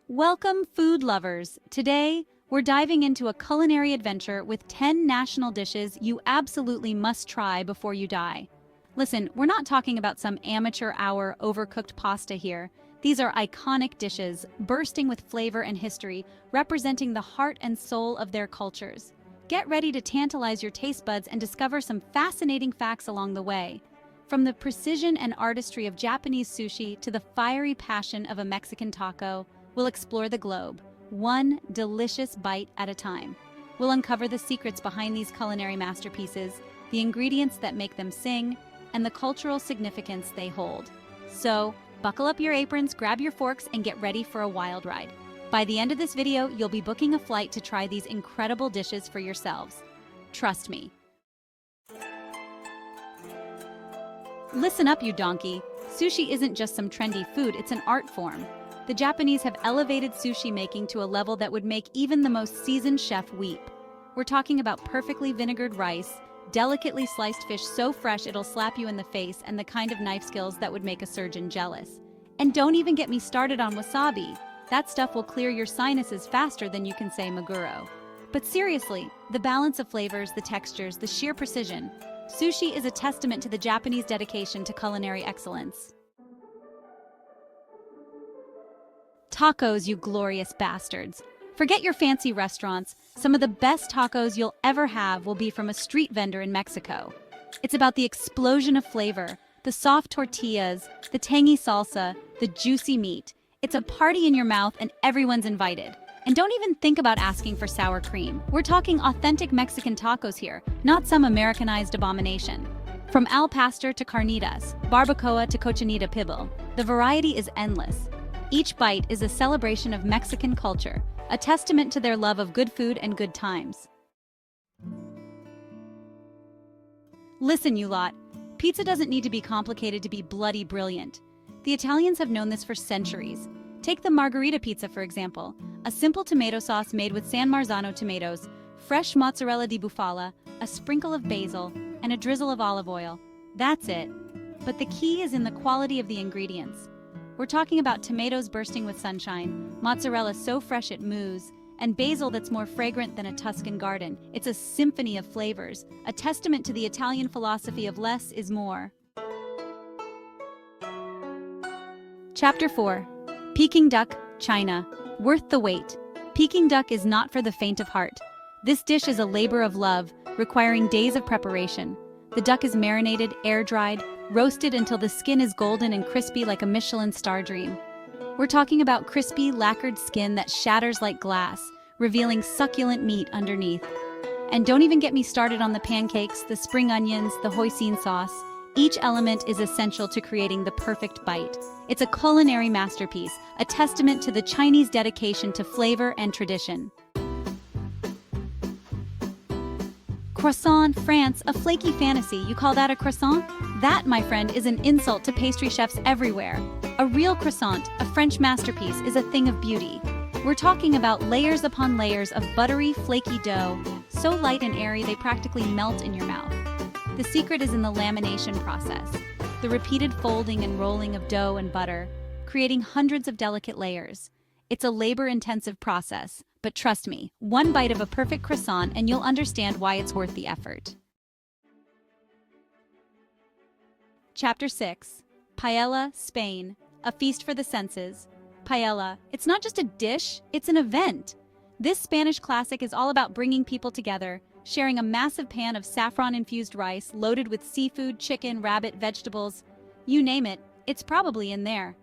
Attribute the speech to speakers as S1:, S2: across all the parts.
S1: Welcome, food lovers! Today, we're diving into a culinary adventure with 10 national dishes you absolutely must try before you die. Listen, we're not talking about some amateur hour overcooked pasta here. These are iconic dishes, bursting with flavor and history, representing the heart and soul of their cultures. Get ready to tantalize your taste buds and discover some fascinating facts along the way. From the precision and artistry of Japanese sushi to the fiery passion of a Mexican taco, we'll explore the globe, one delicious bite at a time. We'll uncover the secrets behind these culinary masterpieces, the ingredients that make them sing, and the cultural significance they hold. So, buckle up your aprons, grab your forks, and get ready for a wild ride. By the end of this video, you'll be booking a flight to try these incredible dishes for yourselves. Trust me. Listen up, you donkey. Sushi isn't just some trendy food, it's an art form. The Japanese have elevated sushi making to a level that would make even the most seasoned chef weep. We're talking about perfectly vinegared rice, delicately sliced fish so fresh it'll slap you in the face, and the kind of knife skills that would make a surgeon jealous. And don't even get me started on wasabi. That stuff will clear your sinuses faster than you can say Maguro. But seriously, the balance of flavors, the textures, the sheer precision. Sushi is a testament to the Japanese dedication to culinary excellence. Tacos, you glorious bastards. Forget your fancy restaurants. Some of the best tacos you'll ever have will be from a street vendor in Mexico. It's about the explosion of flavor, the soft tortillas, the tangy salsa, the juicy meat. It's a party in your mouth and everyone's invited. And don't even think about asking for sour cream. We're talking authentic Mexican tacos here, not some Americanized abomination. From al pastor to carnitas, barbacoa to cochinita pibil, the variety is endless. Each bite is a celebration of Mexican culture, a testament to their love of good food and good times. Listen, you lot, pizza doesn't need to be complicated to be bloody brilliant. The Italians have known this for centuries. Take the margherita pizza, for example, a simple tomato sauce made with San Marzano tomatoes, fresh mozzarella di bufala, a sprinkle of basil, and a drizzle of olive oil. That's it. But the key is in the quality of the ingredients. We're talking about tomatoes bursting with sunshine, mozzarella so fresh it moos, and basil that's more fragrant than a Tuscan garden. It's a symphony of flavors, a testament to the Italian philosophy of less is more. Chapter 4. Peking duck, China. Worth the wait. Peking duck is not for the faint of heart. This dish is a labor of love, requiring days of preparation. The duck is marinated, air-dried, roasted until the skin is golden and crispy like a Michelin star dream. We're talking about crispy, lacquered skin that shatters like glass, revealing succulent meat underneath. And don't even get me started on the pancakes, the spring onions, the hoisin sauce. Each element is essential to creating the perfect bite. It's a culinary masterpiece, a testament to the Chinese dedication to flavor and tradition. Croissant, France, a flaky fantasy. You call that a croissant? That, my friend, is an insult to pastry chefs everywhere. A real croissant, a French masterpiece, is a thing of beauty. We're talking about layers upon layers of buttery, flaky dough, so light and airy they practically melt in your mouth. The secret is in the lamination process, the repeated folding and rolling of dough and butter, creating hundreds of delicate layers. It's a labor-intensive process, but trust me, one bite of a perfect croissant and you'll understand why it's worth the effort. Chapter 6. Paella, Spain. A feast for the senses. Paella. It's not just a dish, it's an event. This Spanish classic is all about bringing people together, sharing a massive pan of saffron-infused rice loaded with seafood, chicken, rabbit, vegetables. You name it, it's probably in there.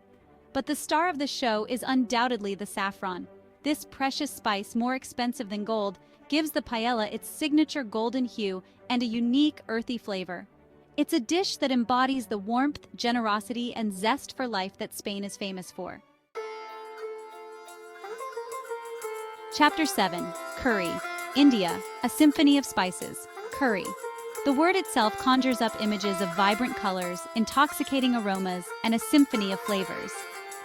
S1: But the star of the show is undoubtedly the saffron. This precious spice, more expensive than gold, gives the paella its signature golden hue and a unique earthy flavor. It's a dish that embodies the warmth, generosity, and zest for life that Spain is famous for. Chapter 7. Curry. India, a symphony of spices. Curry. The word itself conjures up images of vibrant colors, intoxicating aromas, and a symphony of flavors.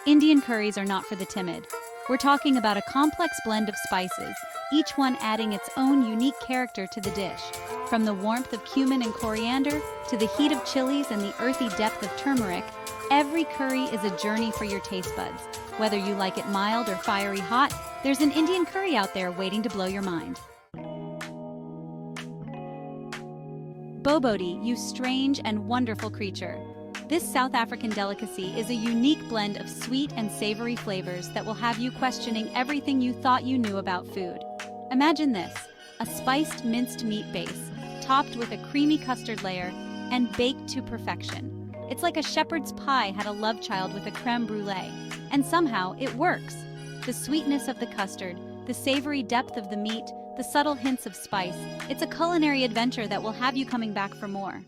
S1: Indian curries are not for the timid. We're talking about a complex blend of spices, each one adding its own unique character to the dish. From the warmth of cumin and coriander to the heat of chilies and the earthy depth of turmeric, every curry is a journey for your taste buds. Whether you like it mild or fiery hot, there's an Indian curry out there waiting to blow your mind. Boboti, you strange and wonderful creature. This South African delicacy is a unique blend of sweet and savory flavors that will have you questioning everything you thought you knew about food. Imagine this, a spiced minced meat base, topped with a creamy custard layer, and baked to perfection. It's like a shepherd's pie had a love child with a creme brulee, and somehow it works. The sweetness of the custard, the savory depth of the meat, the subtle hints of spice, it's a culinary adventure that will have you coming back for more.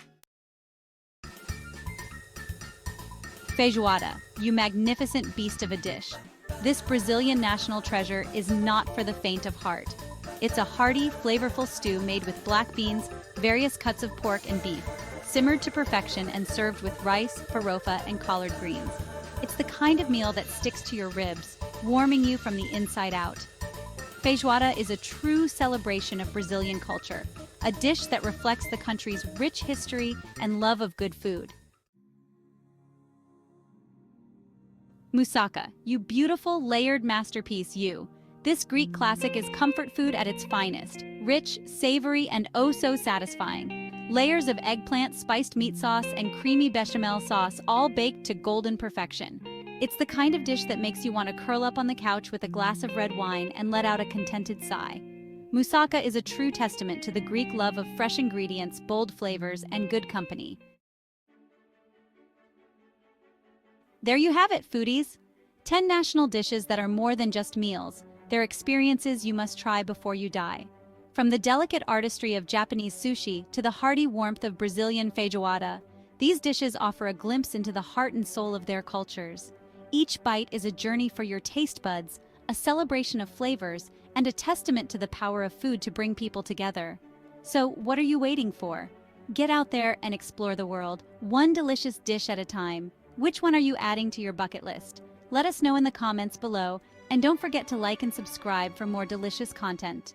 S1: Feijoada, you magnificent beast of a dish. This Brazilian national treasure is not for the faint of heart. It's a hearty, flavorful stew made with black beans, various cuts of pork and beef, simmered to perfection and served with rice, farofa, and collard greens. It's the kind of meal that sticks to your ribs, warming you from the inside out. Feijoada is a true celebration of Brazilian culture, a dish that reflects the country's rich history and love of good food. Moussaka, you beautiful, layered masterpiece, you. This Greek classic is comfort food at its finest, rich, savory, and oh so satisfying. Layers of eggplant, spiced meat sauce, and creamy bechamel sauce all baked to golden perfection. It's the kind of dish that makes you want to curl up on the couch with a glass of red wine and let out a contented sigh. Moussaka is a true testament to the Greek love of fresh ingredients, bold flavors, and good company. There you have it, foodies! 10 national dishes that are more than just meals. They're experiences you must try before you die. From the delicate artistry of Japanese sushi to the hearty warmth of Brazilian feijoada, these dishes offer a glimpse into the heart and soul of their cultures. Each bite is a journey for your taste buds, a celebration of flavors, and a testament to the power of food to bring people together. So, what are you waiting for? Get out there and explore the world, one delicious dish at a time. Which one are you adding to your bucket list? Let us know in the comments below, and don't forget to like and subscribe for more delicious content.